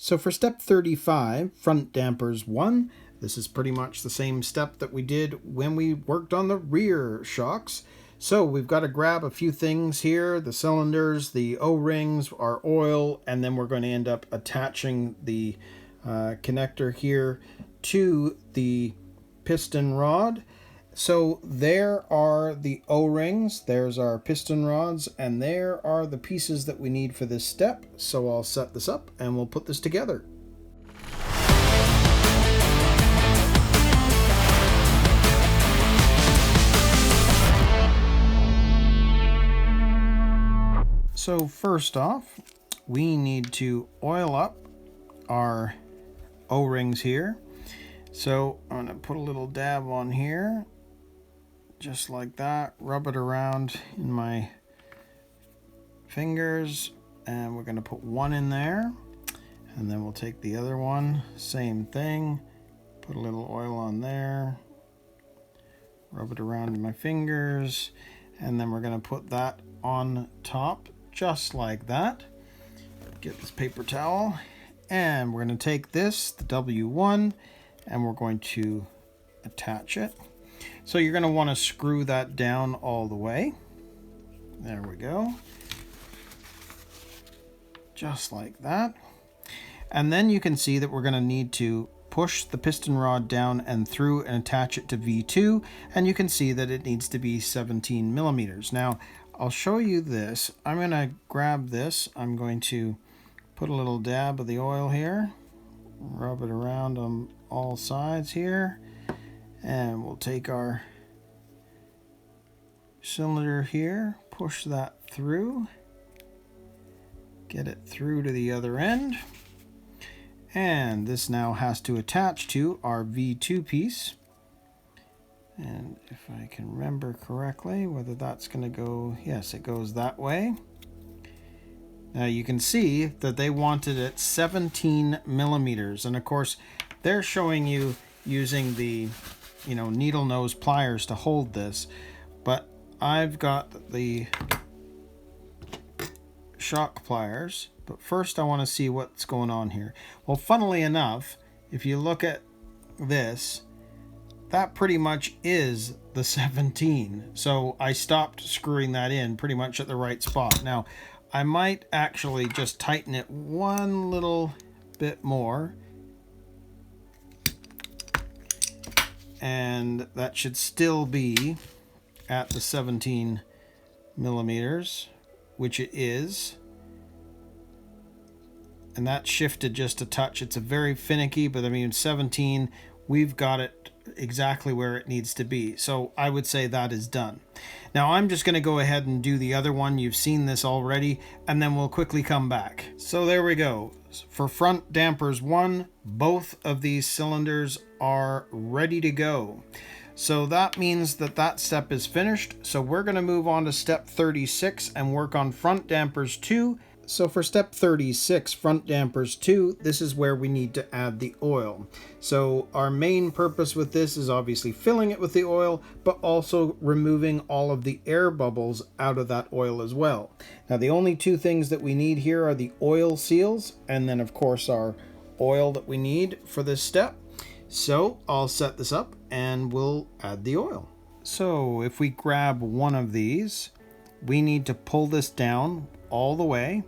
So for step 35, front dampers 1, this is pretty much the same step that we did when we worked on the rear shocks. So we've got to grab a few things here, the cylinders, the O-rings, our oil, and then we're going to end up attaching the connector here to the piston rod. So there are the O-rings, there's our piston rods, and there are the pieces that we need for this step. So I'll set this up and we'll put this together. So first off, we need to oil up our O-rings here. So I'm going to put a little dab on here, just like that, rub it around in my fingers, and we're going to put one in there, and then we'll take the other one, same thing, put a little oil on there, rub it around in my fingers, and then we're going to put that on top, just like that. Get this paper towel, and we're going to take this, the W1, and we're going to attach it. So you're going to want to screw that down all the way. There we go. Just like that. And then you can see that we're going to need to push the piston rod down and through and attach it to V2. And you can see that it needs to be 17 millimeters. Now, I'll show you this. I'm going to grab this. I'm going to put a little dab of the oil here. Rub it around on all sides here. And we'll take our cylinder here, push that through, get it through to the other end. And this now has to attach to our V2 piece. And if I can remember correctly, whether that's going to go, yes, it goes that way. Now you can see that they wanted it 17 millimeters. And of course, they're showing you using the needle nose pliers to hold this, but I've got the shock pliers. But first I want to see what's going on here. Well, funnily enough, if you look at this, that pretty much is the 17. So I stopped screwing that in pretty much at the right spot. Now I might actually just tighten it one little bit more, and that should still be at the 17 millimeters, which it is. And that shifted just a touch. It's a very finicky, but I mean 17, we've got it exactly where it needs to be. So I would say that is done. Now I'm just going to go ahead and do the other one. You've seen this already, and then we'll quickly come back. So there we go. For front dampers 1, both of these cylinders are ready to go. So that means that that step is finished. So we're going to move on to step 36 and work on front dampers 2. So for step 36, front dampers 2, this is where we need to add the oil. So our main purpose with this is obviously filling it with the oil, but also removing all of the air bubbles out of that oil as well. Now the only two things that we need here are the oil seals, and then of course our oil that we need for this step. So I'll set this up and we'll add the oil. So if we grab one of these, we need to pull this down all the way.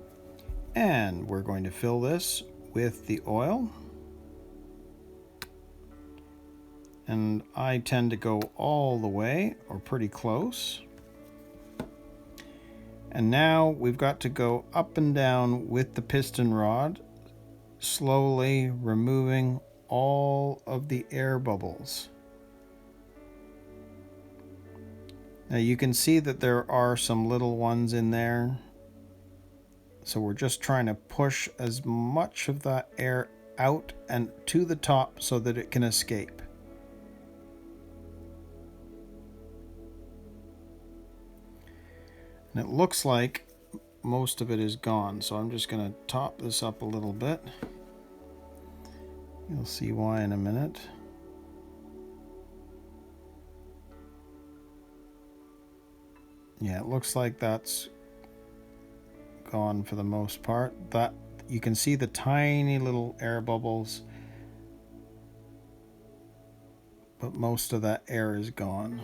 And we're going to fill this with the oil. And I tend to go all the way, or pretty close. And now we've got to go up and down with the piston rod, slowly removing all of the air bubbles. Now you can see that there are some little ones in there. So we're just trying to push as much of that air out and to the top so that it can escape. And it looks like most of it is gone. So I'm just going to top this up a little bit. You'll see why in a minute. Yeah, it looks like that's gone for the most part. That you can see the tiny little air bubbles, but most of that air is gone.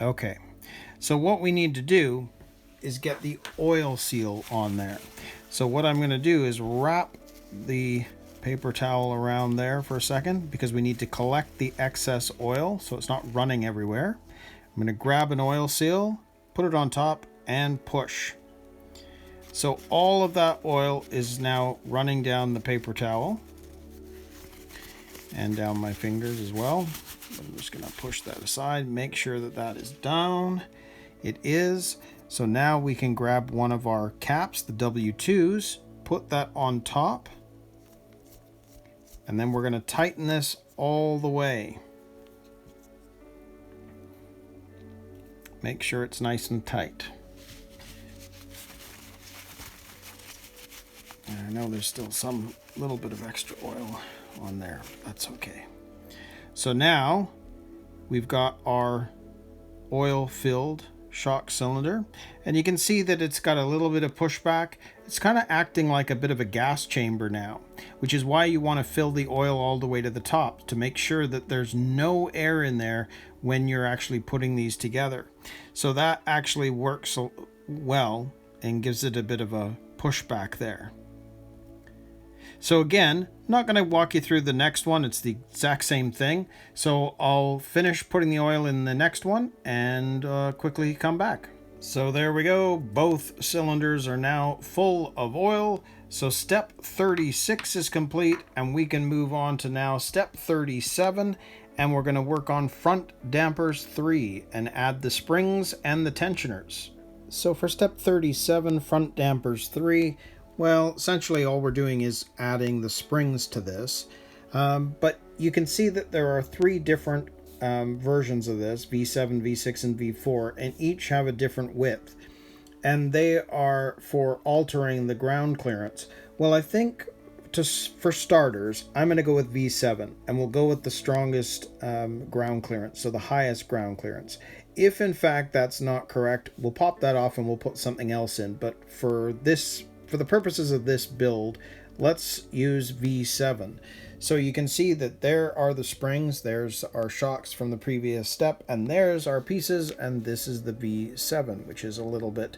Okay, so what we need to do is get the oil seal on there. So what I'm going to do is wrap the paper towel around there for a second, because we need to collect the excess oil so it's not running everywhere. I'm going to grab an oil seal, put it on top, and push. So all of that oil is now running down the paper towel and down my fingers as well. I'm just going to push that aside, make sure that that is down. It is. So now we can grab one of our caps, the W2s, put that on top, and then we're going to tighten this all the way. Make sure it's nice and tight. And I know there's still some little bit of extra oil on there. That's okay. So now we've got our oil-filled shock cylinder, and you can see that it's got a little bit of pushback. It's kind of acting like a bit of a gas chamber now, which is why you want to fill the oil all the way to the top to make sure that there's no air in there when you're actually putting these together. So that actually works well and gives it a bit of a pushback there. So again, not going to walk you through the next one. It's the exact same thing. So I'll finish putting the oil in the next one and quickly come back. So there we go. Both cylinders are now full of oil. So step 36 is complete, and we can move on to now step 37. And we're going to work on front dampers 3 and add the springs and the tensioners. So for step 37, front dampers 3, well, essentially all we're doing is adding the springs to this. But you can see that there are 3 different versions of this, V7, V6, and V4, and each have a different width. And they are for altering the ground clearance. Well, I think for starters, I'm going to go with V7, and we'll go with the strongest ground clearance, so the highest ground clearance. If in fact that's not correct, we'll pop that off and we'll put something else in. But for the purposes of this build, let's use V7. So you can see that there are the springs, there's our shocks from the previous step, and there's our pieces, and this is the V7, which is a little bit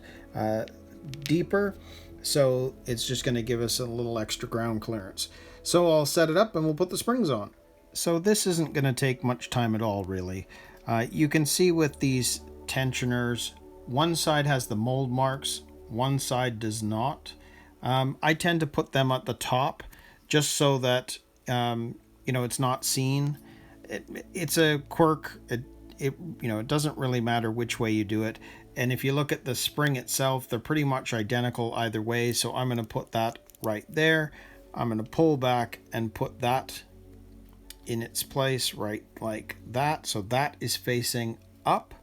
deeper. So it's just going to give us a little extra ground clearance. So I'll set it up and we'll put the springs on. So this isn't going to take much time at all, really. You can see with these tensioners, one side has the mold marks, one side does not. I tend to put them at the top just so that it's not seen. It's a quirk. It doesn't really matter which way you do it. And if you look at the spring itself, they're pretty much identical either way. So I'm going to put that right there. I'm going to pull back and put that in its place right like that. So that is facing up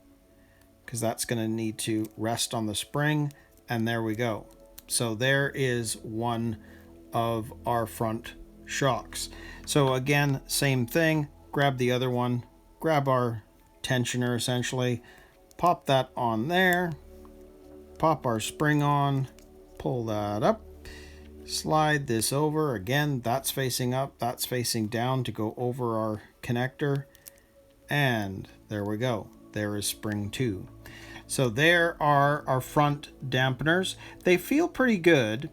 because that's going to need to rest on the spring. And there we go. So there is one of our front shocks. So again, same thing, grab the other one, grab our tensioner essentially, pop that on there, pop our spring on, pull that up, slide this over. Again, that's facing up, that's facing down to go over our connector. And there we go. There is spring 2. So there are our front dampeners. They feel pretty good.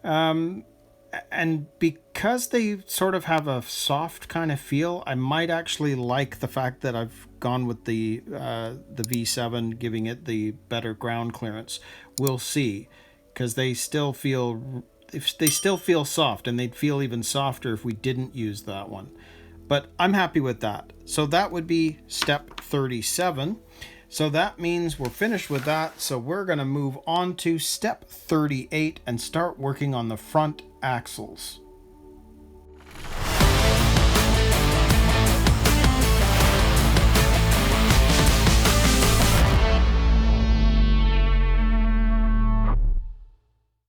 And because they sort of have a soft kind of feel, I might actually like the fact that I've gone with the V7, giving it the better ground clearance. We'll see, because they still feel soft, and they'd feel even softer if we didn't use that one. But I'm happy with that. So that would be step 37. So that means we're finished with that. So we're going to move on to step 38 and start working on the front axles.